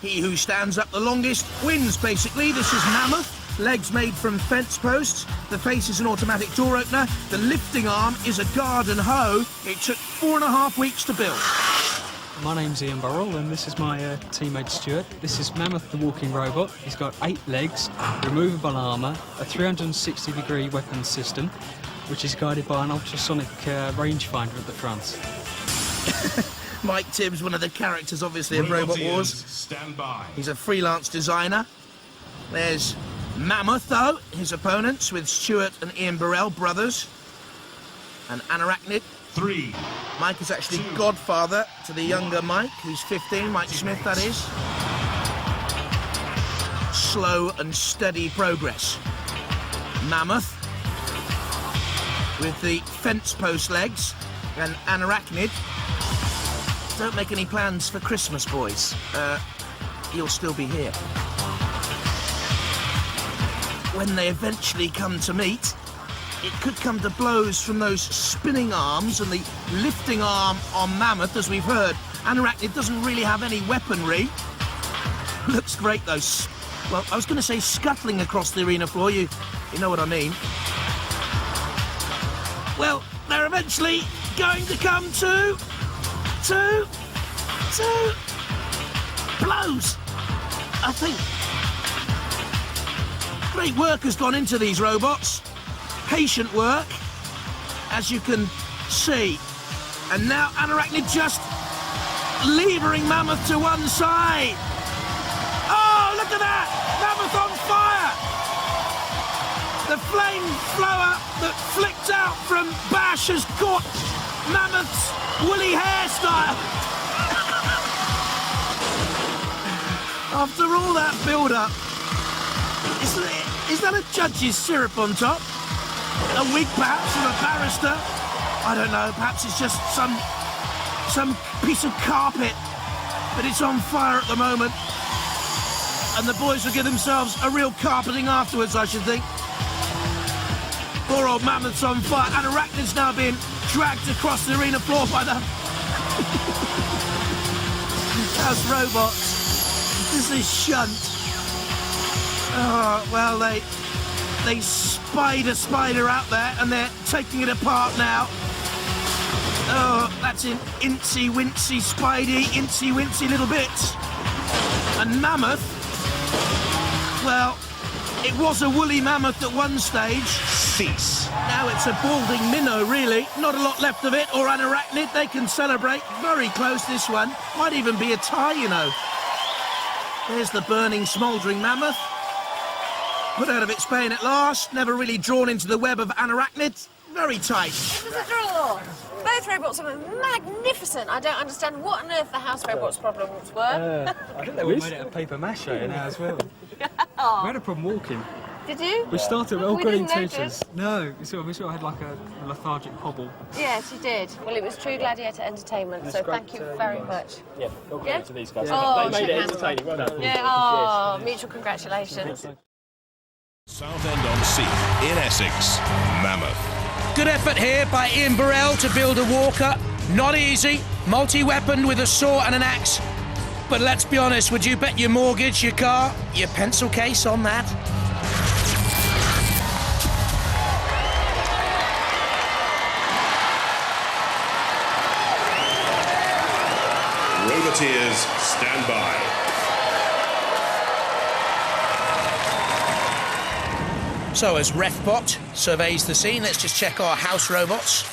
He who stands up the longest wins, basically. This is Mammoth. Legs made from fence posts. The face is an automatic door opener. The lifting arm is a garden hoe. It took 4.5 weeks to build. My name's Ian Burrell and this is my teammate Stuart. This is Mammoth the walking robot. He's got 8 legs, removable armour, a 360-degree weapon system, which is guided by an ultrasonic rangefinder at the front. Mike Tibbs, one of the characters, obviously, of Robot Wars. Stand by. He's a freelance designer. There's Mammoth, though, his opponents, with Stuart and Ian Burrell, brothers. And Anarachnid. 3. Mike is actually godfather to the younger Mike, who's 15, Mike Smith, that is. Slow and steady progress. Mammoth, with the fence post legs, and Anarachnid. Don't make any plans for Christmas, boys. You'll still be here. When they eventually come to meet, it could come to blows from those spinning arms and the lifting arm on Mammoth, as we've heard. Anarachnid doesn't really have any weaponry. Looks great, though. Well, I was going to say scuttling across the arena floor. You know what I mean. Well, they're eventually going to come to blows, I think. Great work has gone into these robots. Patient work, as you can see. And now Anarachnid just levering Mammoth to one side. Oh, look at that! Mammoth on fire! The flamethrower that flicked out from Bash has caught Mammoth's woolly hairstyle. After all that build-up, is that a judge's syrup on top? A wig, perhaps, or a barrister? I don't know, perhaps it's just some piece of carpet, but it's on fire at the moment. And the boys will give themselves a real carpeting afterwards, I should think. Poor old Mammoth's on fire. Anarachnid's now being dragged across the arena floor by the house robots. This is shunt. Oh, well, they spied a spider out there and they're taking it apart now. Oh, that's an incy-wincy Spidey, incy-wincy little bits. And Mammoth, well, it was a woolly Mammoth at one stage. Cease. Now it's a balding minnow, really. Not a lot left of it, or Anarachnid. They can celebrate. Very close, this one. Might even be a tie, you know. There's the burning, smouldering Mammoth. Put out of its pain at last. Never really drawn into the web of Anarachnid. Very tight. It was a draw. Both robots were magnificent. I don't understand what on earth the house robots' problems were. I think they were made out of paper mache now as well. We had a problem walking. Did you? We started with all good didn't intentions. No, we sort of had like a lethargic hobble. Yes, you did. Well, it was true gladiator entertainment, so thank you very much. Yeah, all credit to these guys. Oh, they made it shake hands. entertaining, well done. Yeah, oh, mutual congratulations. Southend-on-Sea, in Essex, Mammoth. Good effort here by Ian Burrell to build a walker. Not easy. Multi-weaponed with a saw and an axe. But let's be honest, would you bet your mortgage, your car, your pencil case on that? Roboteers, stand by. So as RefBot surveys the scene, let's just check our house robots.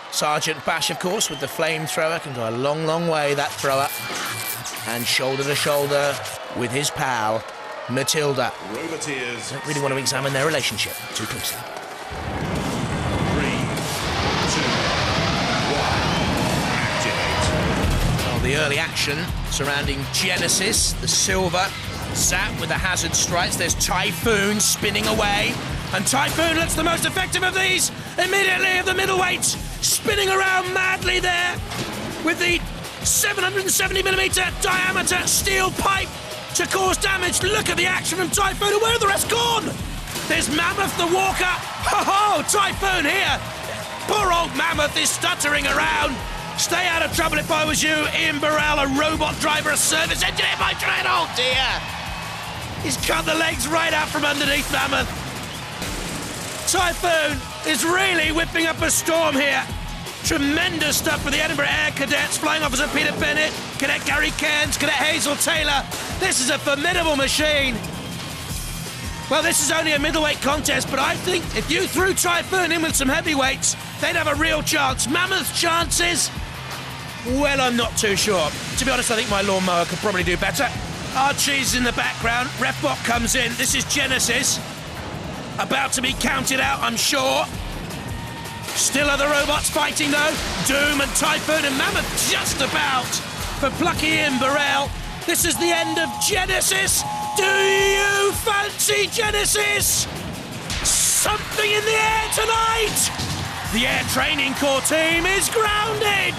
Sergeant Bash, of course, with the flamethrower, can go a long, long way, that thrower. And shoulder to shoulder with his pal, Matilda. Roboteers. Don't really want to examine their relationship too closely. 3, 2, 1, activate. Well, the early action surrounding Genesis, the silver, Zap with the hazard strikes. There's Typhoon spinning away. And Typhoon looks the most effective of these. Immediately of the middleweights, spinning around madly there with the 770mm diameter steel pipe to cause damage. Look at the action from Typhoon. Where are the rest gone? There's Mammoth the walker. Ho ho, Typhoon here. Poor old Mammoth is stuttering around. Stay out of trouble if I was you. Ian Burrell, a robot driver, a service engineer by Dread. Oh dear. He's cut the legs right out from underneath Mammoth. Typhoon is really whipping up a storm here. Tremendous stuff for the Edinburgh Air Cadets. Flying Officer Peter Bennett, Cadet Gary Cairns, Cadet Hazel Taylor. This is a formidable machine. Well, this is only a middleweight contest, but I think if you threw Typhoon in with some heavyweights, they'd have a real chance. Mammoth's chances? Well, I'm not too sure. To be honest, I think my lawnmower could probably do better. Archie's in the background. Refbot comes in. This is Genesis. About to be counted out, I'm sure. Still other robots fighting, though. Doom and Typhoon and Mammoth just about for plucky Ian Burrell. This is the end of Genesis. Do you fancy Genesis? Something in the air tonight. The Air Training Corps team is grounded.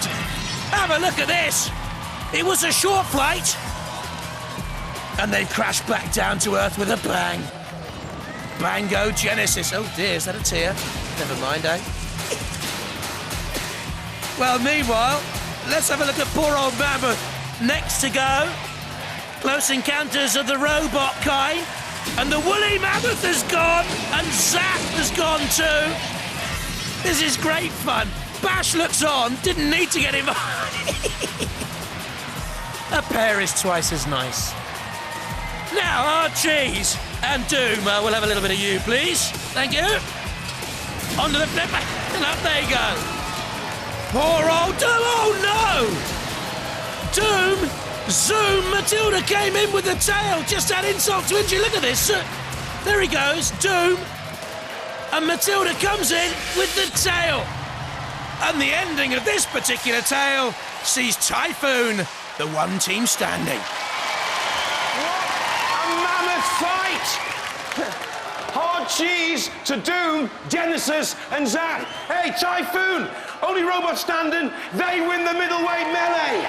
Have a look at this. It was a short flight, and they've crashed back down to Earth with a bang. Bango Genesis. Oh dear, is that a tear? Never mind, eh? Well, meanwhile, let's have a look at poor old Mammoth. Next to go, Close Encounters of the Robot kind. And the woolly Mammoth has gone, and Zap has gone too. This is great fun. Bash looks on, didn't need to get involved. A pair is twice as nice. Now, Archies and Doom, we'll have a little bit of you, please. Thank you. Onto the flip, and up they go. Poor old Doom, oh no! Doom, Zoom, Matilda came in with the tail, just had insult to injury. Look at this. There he goes, Doom. And Matilda comes in with the tail. And the ending of this particular tale sees Typhoon, the one team standing. A mammoth fight! Hard cheese to Doom, Genesis and Zap. Hey, Typhoon, only robot standing, they win the middleweight melee.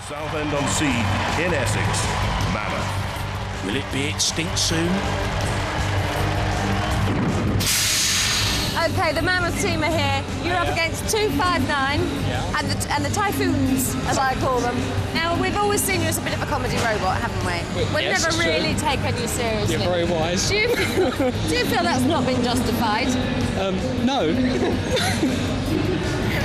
Southend-on-Sea in Essex, Mammoth. Will it be extinct soon? Okay, the Mammoth team are here. You're up against 259 and the Typhoons, as I call them. Now, we've always seen you as a bit of a comedy robot, haven't we? We've yes, never really taken you seriously. You're very wise. Do you feel that's not been justified? No.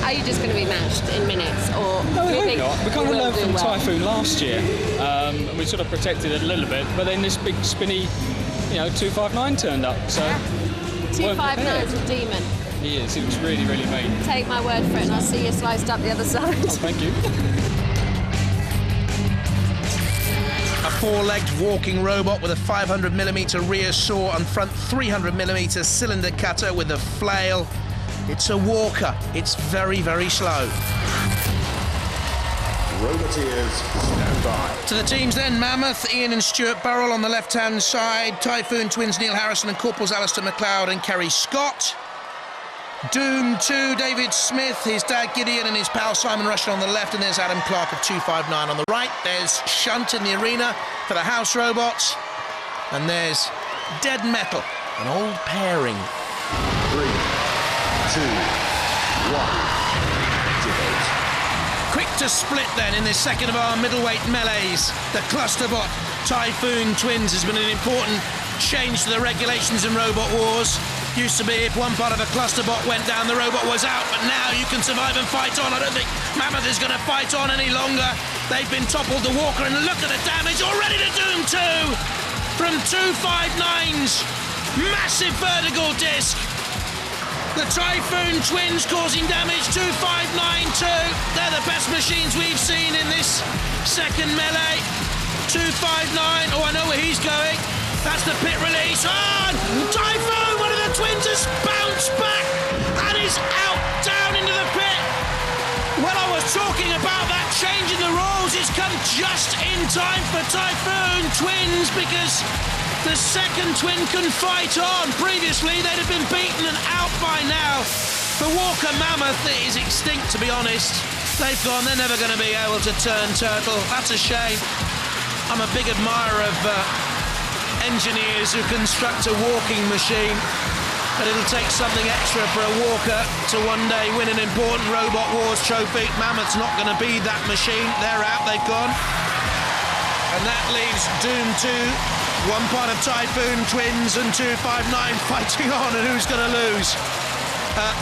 Are you just going to be matched in minutes, or No, do you I think hope not. We kind of you will learned do from well? Typhoon last year. And we sort of protected it a little bit, but then this big spinny, 259 turned up. So 259's a demon. he is. It was really, really mean. Take my word for it, and I'll see you sliced up the other side. Oh, thank you. A four-legged walking robot with a 500mm rear saw and front 300mm cylinder cutter with a flail. It's a walker. It's very, very slow. Roboteers, stand by. To the teams then, Mammoth, Ian and Stuart Burrell on the left-hand side, Typhoon twins Neil Harrison and Corporals Alistair McLeod and Kerry Scott. Doom 2, David Smith, his dad Gideon and his pal Simon Rushton on the left, and there's Adam Clark of 259 on the right. There's Shunt in the arena for the house robots, and there's Dead Metal, an old pairing. 3, 2, 1. Activate. Quick to split then in this second of our middleweight melees. The Clusterbot Typhoon twins has been an important change to the regulations in Robot Wars. Used to be if one part of a Clusterbot went down, the robot was out, but now you can survive and fight on. I don't think Mammoth is going to fight on any longer. They've been toppled to Walker, and look at the damage already to Doom 2 from 259's massive vertical disc. The Typhoon twins causing damage, 259 too. They're the best machines we've seen in this second melee. 259, oh, I know where he's going. That's the pit release. Oh, Typhoon, one of the twins has bounced back and is out, down into the pit. When I was talking about that change in the rules, it's come just in time for Typhoon twins because the second twin can fight on. Previously, they'd have been beaten and out by now. For Walker Mammoth, it is extinct, to be honest. They've gone, they're never going to be able to turn turtle. That's a shame. I'm a big admirer of engineers who construct a walking machine. But it'll take something extra for a Walker to one day win an important Robot Wars trophy. Mammoth's not going to be that machine. They're out, they've gone. And that leaves Doom 2, one part of Typhoon, Twins and 259 fighting on, and who's going to lose?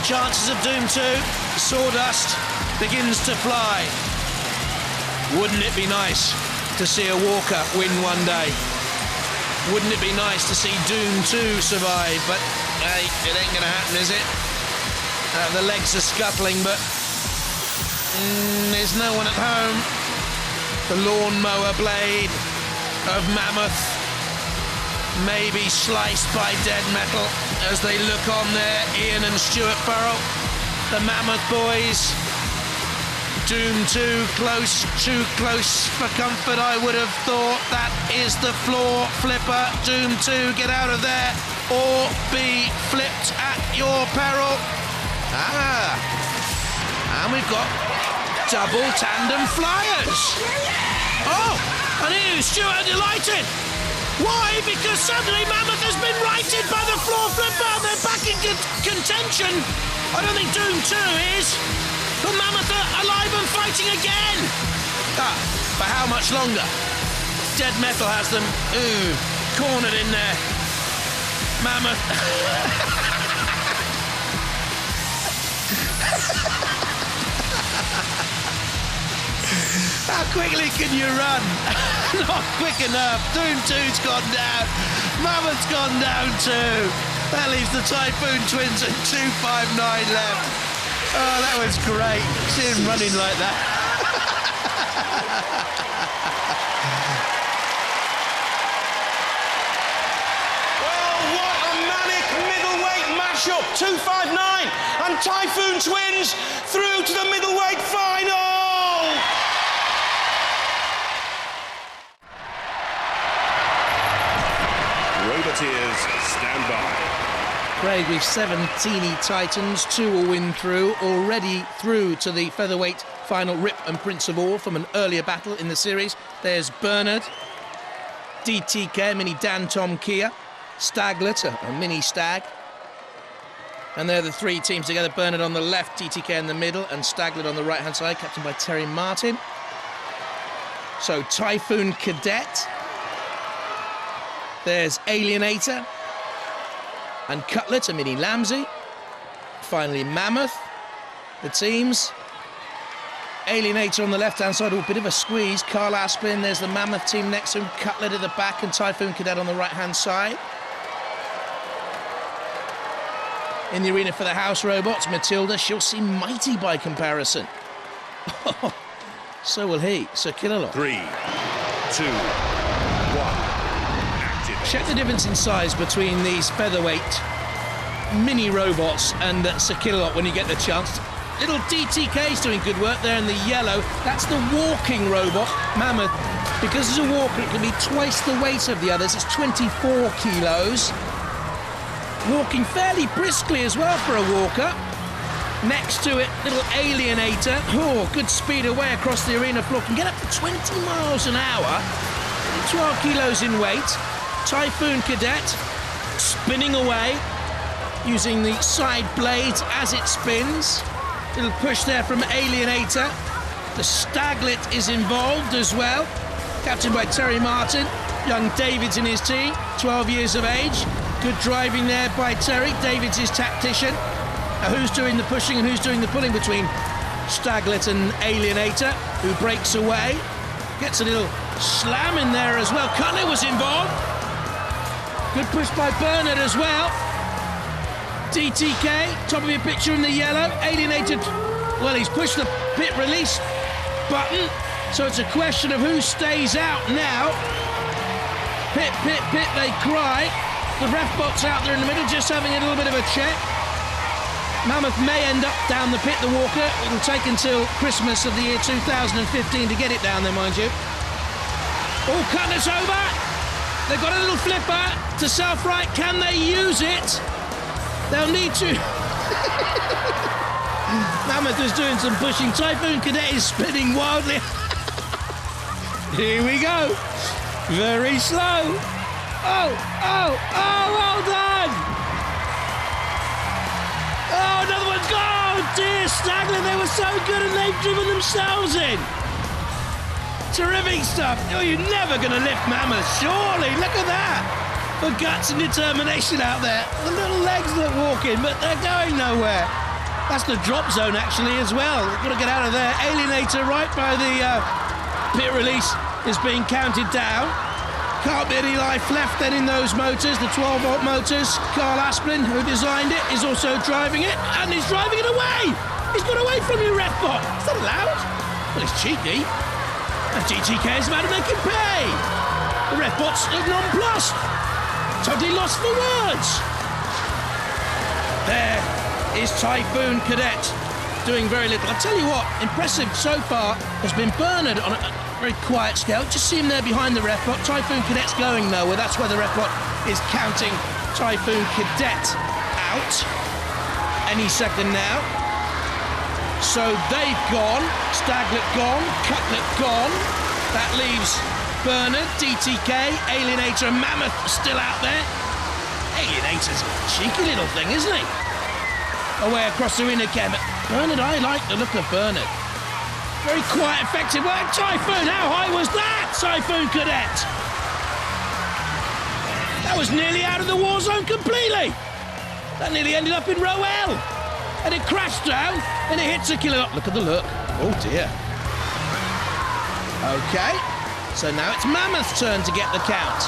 Chances of Doom 2, Sawdust begins to fly. Wouldn't it be nice to see a Walker win one day? Wouldn't it be nice to see Doom 2 survive? But hey, it ain't gonna happen, is it? The legs are scuttling, but there's no one at home. The lawnmower blade of Mammoth may be sliced by dead metal as they look on there, Ian and Stuart Burrell, the Mammoth boys. Doom 2 close, too close for comfort, I would have thought. That is the floor flipper. Doom 2, get out of there or be flipped at your peril. And we've got double tandem flyers. Oh, and here's Stuart delighted. Why? Because suddenly Mammoth has been righted by the floor flipper. They're back in contention. I don't think Doom 2 is. But Mammoth are alive and fighting again! For how much longer? Dead metal has them, cornered in there. Mammoth... How quickly can you run? Not quick enough. Doom 2's gone down. Mammoth's gone down too. That leaves the Typhoon Twins at 259 left. Oh, that was great. See him running like that. Well, what a manic middleweight mashup. 259 and Typhoon Twins through to the middleweight final. Roboteers, stand by. Craig, we've 7 teeny Titans, 2 will win through, already through to the Featherweight final, Rip and Prince of All from an earlier battle in the series. There's Bernard, DTK, mini Dan Tom Kia, Staglet, a mini Stag. And they're the 3 teams together, Bernard on the left, DTK in the middle, and Staglet on the right-hand side, captained by Terry Martin. So Typhoon Cadet. There's Alienator. And Cutlet, a mini Lamsey. Finally, Mammoth. The teams. Alienator on the left-hand side, a bit of a squeeze. Carl Aspin, there's the Mammoth team next to him. Cutlet at the back and Typhoon Cadet on the right-hand side. In the arena for the house robots, Matilda, she'll seem mighty by comparison. So will he. So Killalot. 3, 2, 1. Check the difference in size between these Featherweight mini robots and Sir Killalot when you get the chance. Little DTK's doing good work there in the yellow. That's the walking robot, Mammoth. Because it's a walker, it can be twice the weight of the others. It's 24 kilos. Walking fairly briskly as well for a walker. Next to it, little Alienator. Oh, good speed away across the arena floor. Can get up to 20 miles an hour. 12 kilos in weight. Typhoon Cadet spinning away using the side blades as it spins. Little push there from Alienator. The Staglet is involved as well, captained by Terry Martin. Young David's in his team, 12 years of age. Good driving there by Terry. David's his tactician. Now who's doing the pushing and who's doing the pulling between Staglet and Alienator, who breaks away. Gets a little slam in there as well. Cutlet was involved. Good push by Bernard as well. DTK, top of your picture in the yellow. Alienated, well, he's pushed the pit release button, so it's a question of who stays out now. Pit, pit, pit, they cry. The ref bot's out there in the middle, just having a little bit of a check. Mammoth may end up down the pit, the walker. It'll take until Christmas of the year 2015 to get it down there, mind you. Oh, Cutlet's over. They've got a little flipper to self-right. Can they use it? They'll need to. Mammoth is doing some pushing. Typhoon Cadet is spinning wildly. Here we go. Very slow. Oh, oh, oh, well done. dear, Staglet, they were so good and they've driven themselves in. Terrific stuff. Oh, you're never going to lift Mammoth, surely. Look at that. The guts and determination out there. The little legs that walk in, but they're going nowhere. That's the drop zone, actually, as well. Got to get out of there. Alienator right by the pit release is being counted down. Can't be any life left then in those motors, the 12-volt motors. Carl Asplin, who designed it, is also driving it, and he's driving it away. He's got away from you, Refbot. Is that allowed? Well, it's cheeky. And GTK is about to make him pay. The Refbot's nonplussed. Totally lost for words. There is Typhoon Cadet doing very little. I'll tell you what, impressive so far has been Bernard on a very quiet scale. Just see him there behind the Refbot. Typhoon Cadet's going nowhere. That's where the Refbot is counting Typhoon Cadet out any second now. So they've gone, Staglet gone, Cutlet gone. That leaves Bernard, DTK, Alienator and Mammoth still out there. Alienator's a cheeky little thing, isn't he? Away across the inner cam. Bernard, I like the look of Bernard. Very quiet, effective work. Typhoon, how high was that? Typhoon Cadet. That was nearly out of the war zone completely. That nearly ended up in row L. And it crashed down, and it hits a killer. Look at the look. Oh, dear. OK, so now it's Mammoth's turn to get the count.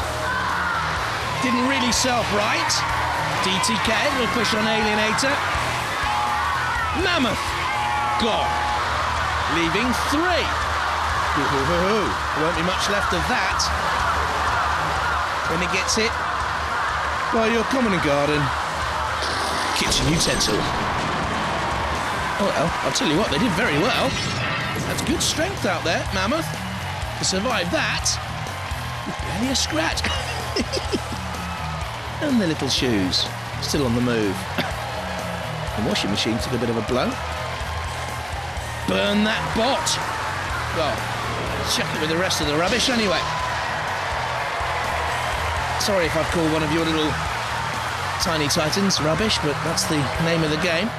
Didn't really self-right. DTK will push on Alienator. Mammoth gone. Leaving 3. There won't be much left of that. When it gets hit by your common and garden kitchen utensil. Oh, well, I'll tell you what, they did very well. That's good strength out there, Mammoth. To survive that, barely a scratch. And the little shoes, still on the move. The washing machine took a bit of a blow. Burn that bot. Well, chuck it with the rest of the rubbish anyway. Sorry if I've called one of your little tiny titans rubbish, but that's the name of the game.